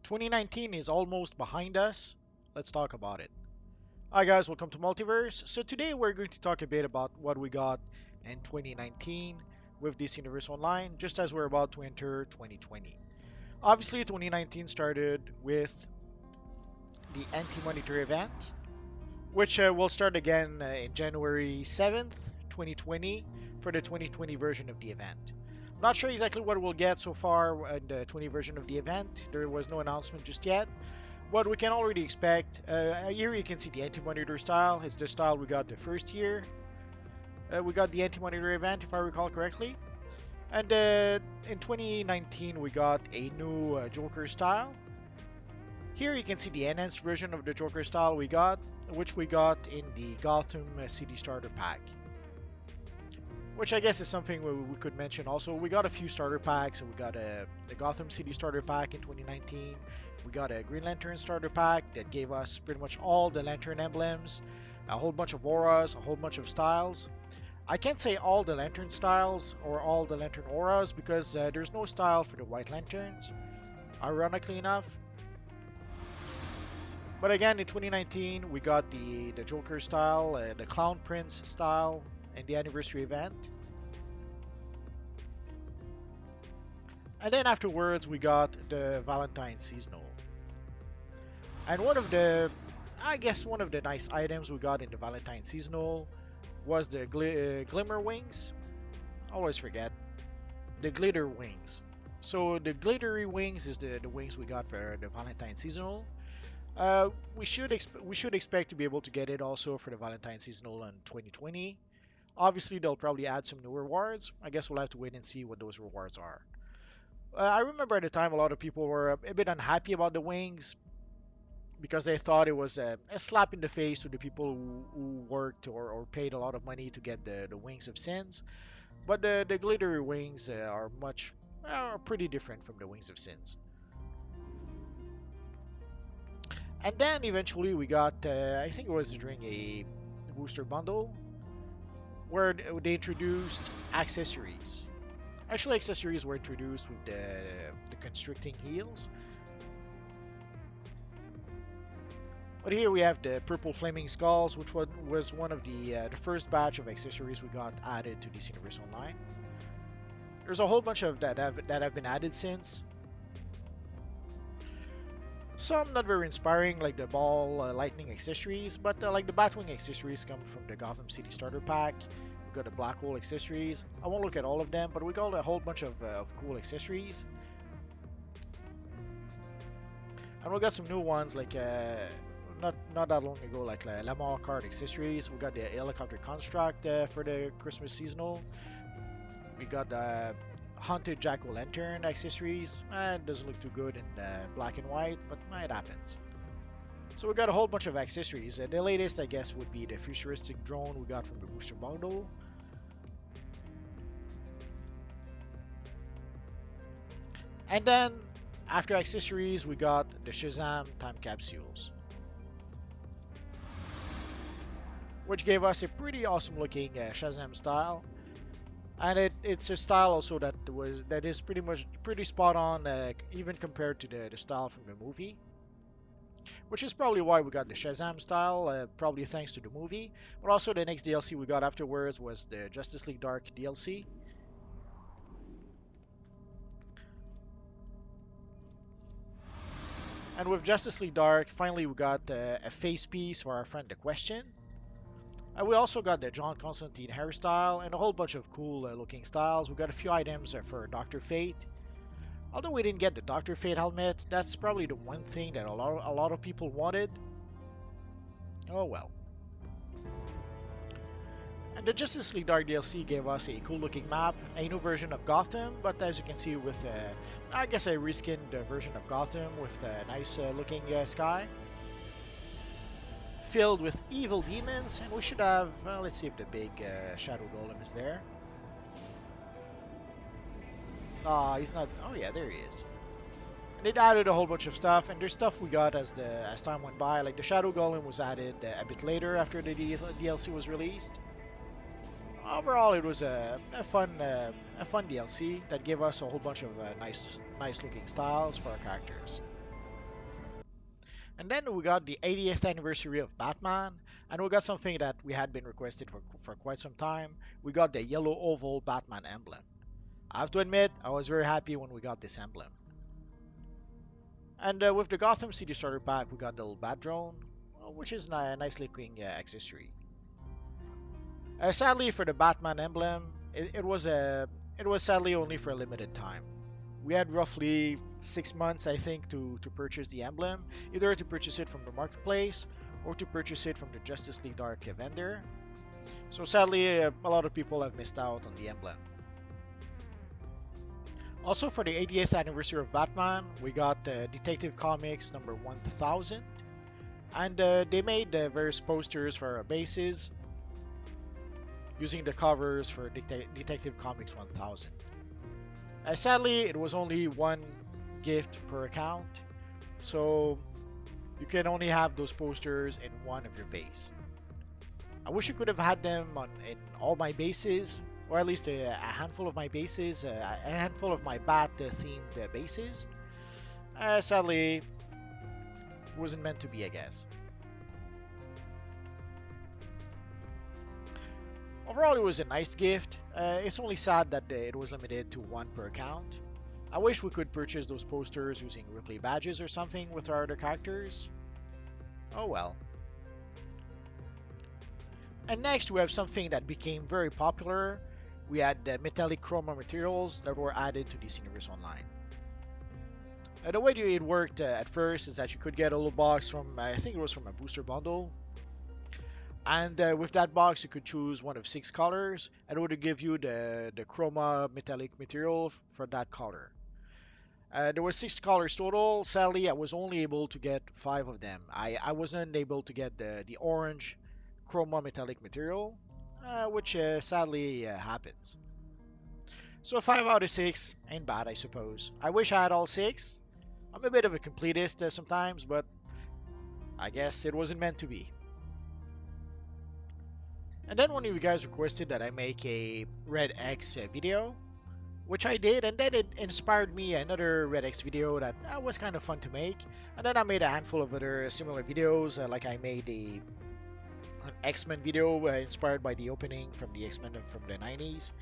2019 is almost behind us. Let's talk about it. Hi guys, welcome to Multiverse. So today we're going to talk a bit about what we got in 2019 with this Universe Online, just as we're about to enter 2020. Obviously, 2019 started with the Anti-Monitor event, which will start again in January 7th, 2020 for the 2020 version of the event. I'm not sure exactly what we'll get so far in the 20 version of the event. There was no announcement just yet. What we can already expect, here you can see the anti-monitor style. It's the style we got the first year. We got the anti-monitor event, if I recall correctly. And in 2019, we got a new Joker style. Here you can see the enhanced version of the Joker style we got, which we got in the Gotham City Starter Pack. Which I guess is something we could mention also. We got a few starter packs. So we got the Gotham City Starter Pack in 2019. We got a Green Lantern Starter Pack that gave us pretty much all the Lantern emblems, a whole bunch of auras, a whole bunch of styles. I can't say all the Lantern styles or all the Lantern auras because there's no style for the White Lanterns, ironically enough. But again, in 2019, we got the Joker style, the Clown Prince style, and the anniversary event. And then afterwards, we got the Valentine seasonal. And one of the nice items we got in the Valentine seasonal was the Glimmer Wings. Always forget. The Glitter Wings. So the glittery wings is the wings we got for the Valentine seasonal. We should expect to be able to get it also for the Valentine seasonal in 2020. Obviously, they'll probably add some new rewards. I guess we'll have to wait and see what those rewards are. I remember at the time a lot of people were a bit unhappy about the wings because they thought it was a slap in the face to the people who worked or paid a lot of money to get the Wings of Sins. But the glittery wings are pretty different from the Wings of Sins. And then eventually we got, I think it was during a booster bundle, where they introduced accessories. Actually, accessories were introduced with the constricting heels. But here we have the purple flaming skulls, which was one of the first batch of accessories we got added to this Universe Online. There's a whole bunch of that have been added since. Some not very inspiring, like the ball lightning accessories, but like the Batwing accessories come from the Gotham City Starter Pack. We got the Black Hole accessories. I won't look at all of them, but we got a whole bunch of cool accessories. And we got some new ones, like not that long ago, like Lamar card accessories. We got the helicopter construct for the Christmas seasonal. We got the Haunted Jack-O-Lantern accessories. It doesn't look too good in black and white, but it happens. So we got a whole bunch of accessories. The latest, I guess, would be the futuristic drone we got from the booster bundle. And then, after accessories, we got the Shazam time capsules, which gave us a pretty awesome looking Shazam style. And it's a style also that is pretty spot on, even compared to the style from the movie. Which is probably why we got the Shazam style, probably thanks to the movie. But also the next DLC we got afterwards was the Justice League Dark DLC. And with Justice League Dark, finally we got a face piece for our friend The Question. And we also got the John Constantine hairstyle and a whole bunch of cool looking styles. We got a few items for Dr. Fate. Although we didn't get the Dr. Fate helmet, that's probably the one thing that a lot of people wanted. Oh well. And the Justice League Dark DLC gave us a cool looking map, a new version of Gotham, but as you can see with, I guess a reskinned version of Gotham with a nice looking sky. Filled with evil demons, and we should have, let's see if the big Shadow Golem is there. He's not. Oh yeah, there he is. And it added a whole bunch of stuff, and there's stuff we got as time went by. Like the Shadow Golem was added a bit later after the DLC was released. Overall, it was a fun DLC that gave us a whole bunch of nice looking styles for our characters. And then we got the 80th anniversary of Batman, and we got something that we had been requested for quite some time. We got the yellow oval Batman emblem. I have to admit, I was very happy when we got this emblem. And with the Gotham City starter pack, we got the little bat drone, which is a nice looking accessory. Sadly for the Batman emblem, it was sadly only for a limited time. We had roughly 6 months, I think, to purchase the emblem, either to purchase it from the marketplace or to purchase it from the Justice League Dark vendor. So sadly, a lot of people have missed out on the emblem. Also, for the 80th anniversary of Batman, we got Detective Comics number 1000, and they made various posters for our bases using the covers for Detective Comics 1000. Sadly, it was only one gift per account, so you can only have those posters in one of your base. I wish you could have had them in all my bases, or at least a handful of my bases, a handful of my bat-themed bases. Sadly, it wasn't meant to be, I guess. Overall, it was a nice gift. It's only sad that it was limited to one per account. I wish we could purchase those posters using Ripley badges or something with our other characters. Oh well. And next we have something that became very popular. We had metallic chroma materials that were added to DC Universe Online. The way it worked at first is that you could get a little box from, I think it was from a booster bundle. And with that box, you could choose one of 6 colors, and it would give you the chroma metallic material for that color. There were 6 colors total. Sadly, I was only able to get 5 of them. I wasn't able to get the orange chroma metallic material, which sadly happens. So 5 out of 6 ain't bad, I suppose. I wish I had all 6. I'm a bit of a completist sometimes, but I guess it wasn't meant to be. And then one of you guys requested that I make a Red X video, which I did, and then it inspired me another Red X video that was kind of fun to make. And then I made a handful of other similar videos, like I made an X-Men video inspired by the opening from the X-Men from the 90s.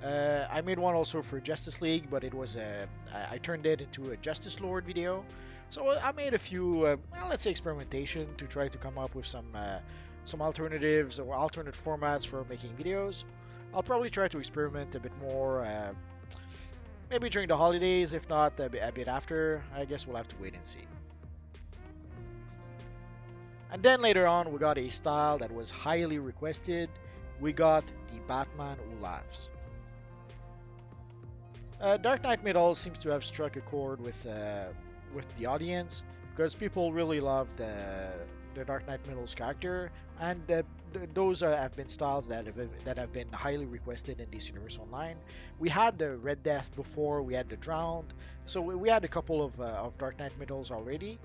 I made one also for Justice League, but it was I turned it into a Justice Lord video. So I made a few, let's say, experimentation to try to come up with some alternatives or alternate formats for making videos. I'll probably try to experiment a bit more, maybe during the holidays, if not a bit after. I guess we'll have to wait and see. And then later on, we got a style that was highly requested. We got the Batman Who Laughs. Dark Knight Metal seems to have struck a chord with the audience because people really loved the Dark Knight Metal's character, and those have been styles that have been highly requested in DC Universe Online. We had the Red Death before, we had the Drowned, so we had a couple of Dark Knight Metals already.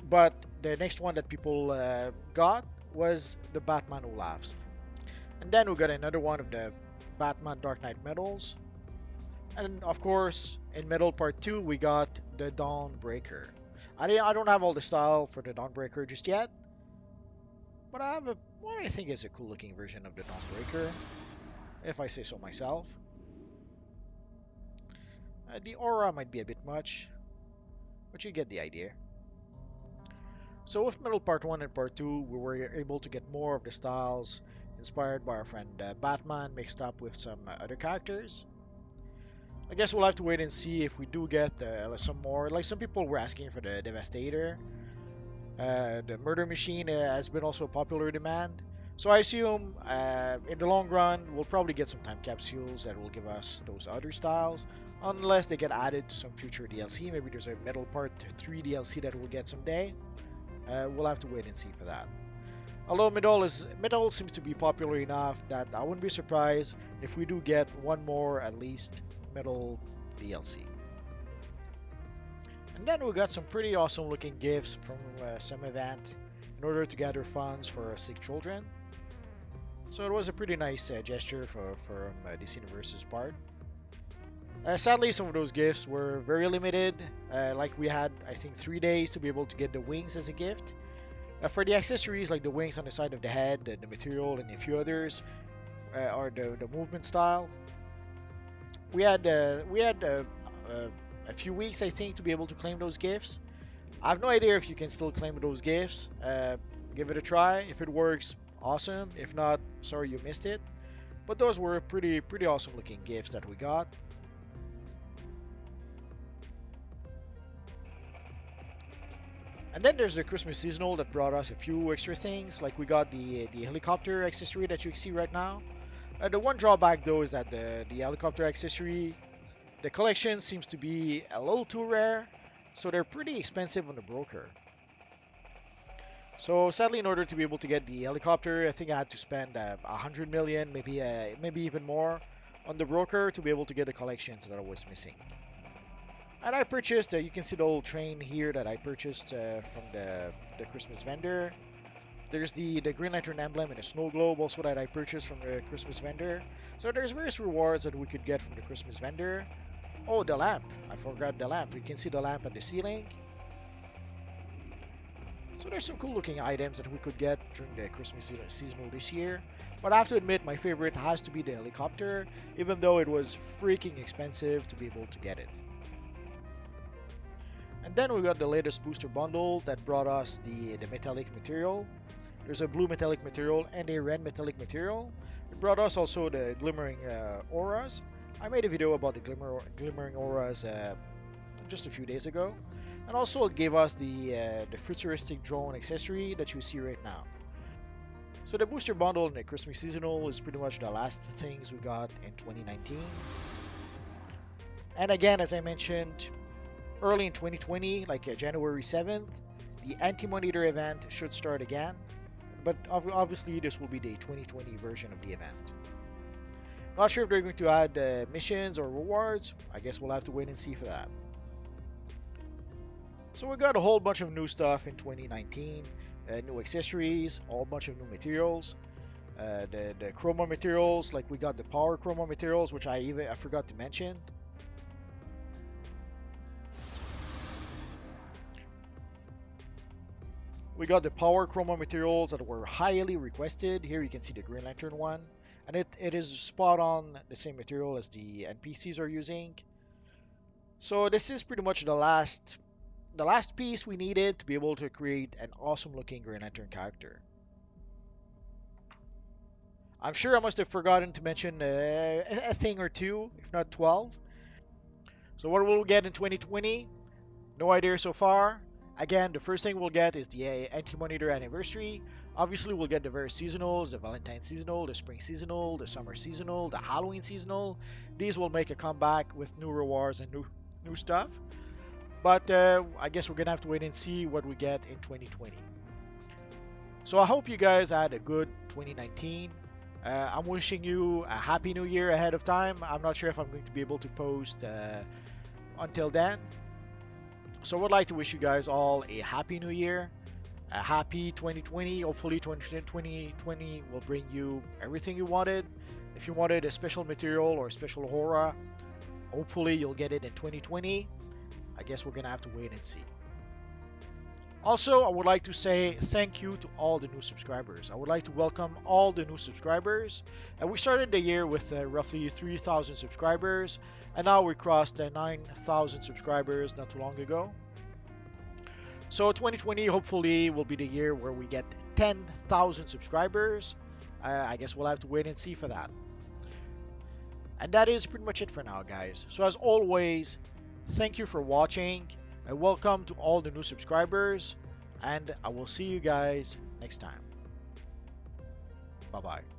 But the next one that people got was the Batman Who Laughs. And then we got another one of the Batman Dark Knight Metals. And of course, in Metal Part 2, we got the Dawnbreaker. I don't have all the style for the Dawnbreaker just yet, but I have what I think is a cool looking version of the Dawnbreaker, if I say so myself. The aura might be a bit much, but you get the idea. So with Metal Part 1 and Part 2, we were able to get more of the styles inspired by our friend Batman mixed up with some other characters. I guess we'll have to wait and see if we do get some more. Like some people were asking for the Devastator. The Murder Machine has been also a popular demand. So I assume in the long run, we'll probably get some time capsules that will give us those other styles. Unless they get added to some future DLC. Maybe there's a Metal Part 3 DLC that we'll get someday. We'll have to wait and see for that. Although Metal seems to be popular enough that I wouldn't be surprised if we do get one more at least Metal DLC. And then we got some pretty awesome looking gifts from some event in order to gather funds for sick children. So it was a pretty nice gesture from DC Universe's part. Sadly, some of those gifts were very limited. Like we had, I think, 3 days to be able to get the wings as a gift. For the accessories, like the wings on the side of the head, the material, and a few others, or the movement style, we had a few weeks, I think, to be able to claim those gifts. I have no idea if you can still claim those gifts. Give it a try. If it works, awesome. If not, sorry you missed it. But those were pretty awesome looking gifts that we got. And then there's the Christmas seasonal that brought us a few extra things. Like we got the helicopter accessory that you see right now. The one drawback though is that the helicopter accessory, the collection seems to be a little too rare, so they're pretty expensive on the broker. So sadly, in order to be able to get the helicopter, I think I had to spend 100 million, maybe even more, on the broker to be able to get the collections that I was missing. And I purchased, you can see the old train here that I purchased from the Christmas vendor. There's the Green Lantern emblem and a snow globe also that I purchased from the Christmas vendor. So there's various rewards that we could get from the Christmas vendor. Oh, the lamp. I forgot the lamp. You can see the lamp at the ceiling. So there's some cool looking items that we could get during the Christmas seasonal this year. But I have to admit my favorite has to be the helicopter, even though it was freaking expensive to be able to get it. And then we got the latest booster bundle that brought us the metallic material. There's a blue metallic material and a red metallic material. It brought us also the glimmering auras. I made a video about the glimmering auras just a few days ago. And also it gave us the futuristic drone accessory that you see right now. So the booster bundle and the Christmas seasonal is pretty much the last things we got in 2019. And again, as I mentioned, early in 2020, like January 7th, the Anti-Money Eater event should start again. But obviously this will be the 2020 version of the event. Not sure if they're going to add missions or rewards. I guess we'll have to wait and see for that. So we got a whole bunch of new stuff in 2019. New accessories, a whole bunch of new materials. The chroma materials, like we got the power chroma materials, which I forgot to mention. We got the power chroma materials that were highly requested. Here you can see the Green Lantern one. And it is spot on the same material as the NPCs are using. So this is pretty much the last piece we needed to be able to create an awesome looking Green Lantern character. I'm sure I must have forgotten to mention a thing or two, if not 12. So what will we get in 2020? No idea so far. Again, the first thing we'll get is the Anti-Money Eater anniversary. Obviously, we'll get the various seasonals, the Valentine seasonal, the spring seasonal, the summer seasonal, the Halloween seasonal. These will make a comeback with new rewards and new stuff. But I guess we're going to have to wait and see what we get in 2020. So I hope you guys had a good 2019. I'm wishing you a happy new year ahead of time. I'm not sure if I'm going to be able to post until then. So I would like to wish you guys all a happy new year, a happy 2020. Hopefully 2020 will bring you everything you wanted. If you wanted a special material or a special aura, hopefully you'll get it in 2020. I guess we're going to have to wait and see. Also, I would like to say thank you to all the new subscribers. I would like to welcome all the new subscribers. We started the year with roughly 3,000 subscribers, and now we crossed 9,000 subscribers not too long ago. So 2020 hopefully will be the year where we get 10,000 subscribers. I guess we'll have to wait and see for that. And that is pretty much it for now, guys. So as always, thank you for watching. Welcome to all the new subscribers, and I will see you guys next time. Bye-bye.